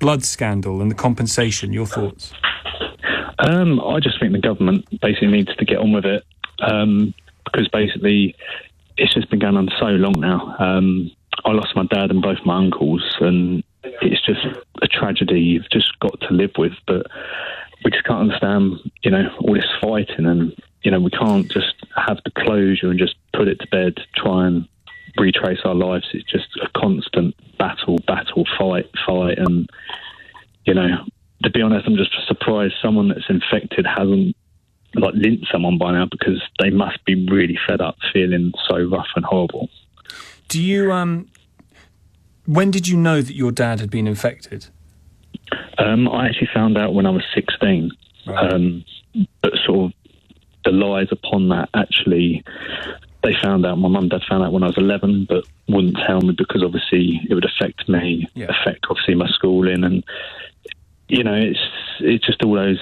blood scandal and the compensation. Your thoughts? I just think the government basically needs to get on with it, because basically it's just been going on so long now. I lost my dad and both my uncles, and it's just a tragedy you've just got to live with. But we just can't understand, all this fighting, and, we can't just have the closure and just put it to bed, try and retrace our lives. It's just a constant battle, fight. And, to be honest, I'm just surprised someone that's infected hasn't lynched someone by now, because they must be really fed up, feeling so rough and horrible. Do you, when did you know that your dad had been infected? I actually found out when I was 16. Right. But sort of the lies upon that, actually, they found out, my mum and dad found out when I was 11, but wouldn't tell me because obviously it would affect me, affect obviously my schooling, and, it's just all those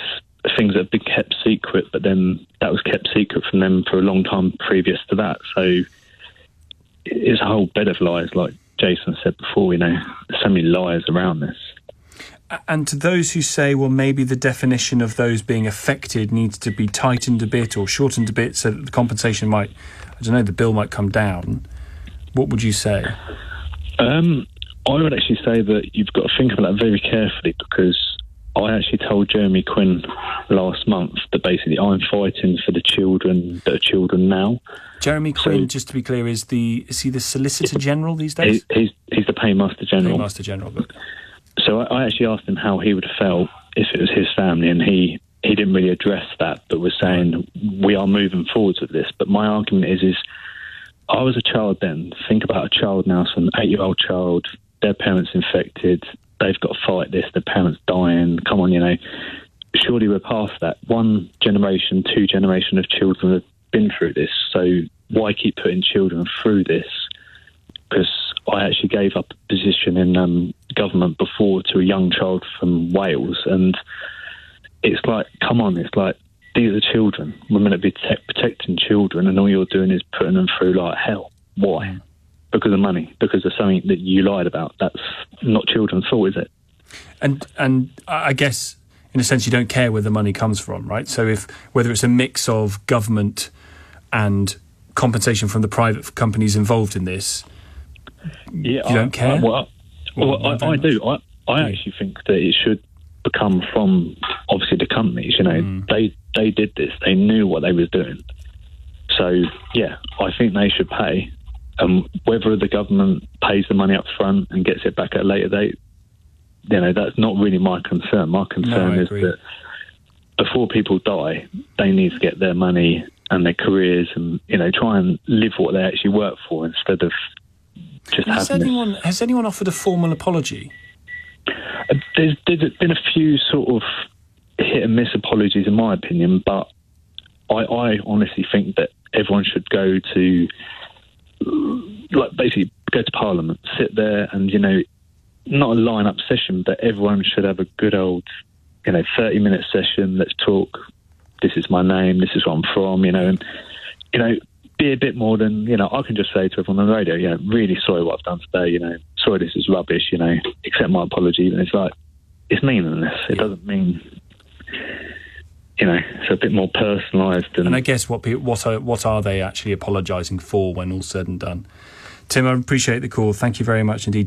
things that have been kept secret, but then that was kept secret from them for a long time previous to that. So it's a whole bed of lies, like Jason said before, there's so many lies around this. And to those who say, well, maybe the definition of those being affected needs to be tightened a bit or shortened a bit so that the compensation might, the bill might come down, what would you say? I would actually say that you've got to think about that very carefully, because I actually told Jeremy Quinn last month that basically I'm fighting for the children that are children now. Jeremy Quinn, just to be clear, is he the Solicitor General these days? He's the Paymaster General. Paymaster General, but... So I actually asked him how he would have felt if it was his family, and he didn't really address that, but was saying we are moving forwards with this. But my argument is I was a child then. Think about a child now, so an 8-year-old child, their parents infected, they've got to fight this, their parents dying. Come on, surely we're past that. 1 generation, 2 generation of children have been through this. So why keep putting children through this? Because I actually gave up a position in government before to a young child from Wales, and it's like, come on, it's like, these are children. We're meant to be protecting children, and all you're doing is putting them through like hell. Why? Because of money, because of something that you lied about. That's not children's fault, is it? And I guess, in a sense, you don't care where the money comes from, right? So whether it's a mix of government and compensation from the private companies involved in this, you don't care? I do. I actually think that it should become from, obviously, the companies. They did this. They knew what they was doing. So, yeah, I think they should pay. Whether the government pays the money up front and gets it back at a later date, that's not really my concern. My concern is that before people die, they need to get their money and their careers and, try and live what they actually work for instead of just having Has anyone offered a formal apology? There's been a few sort of hit and miss apologies, in my opinion, but I honestly think that everyone should go to, basically go to Parliament, sit there and, not a line-up session, but everyone should have a good old, 30-minute session. Let's talk. This is my name. This is where I'm from, and, be a bit more than, I can just say to everyone on the radio, really sorry what I've done today, sorry this is rubbish, accept my apology. And it's like, it's meaningless. It doesn't mean, it's a bit more personalised. And I guess what are they actually apologising for when all's said and done? Tim, I appreciate the call. Thank you very much indeed.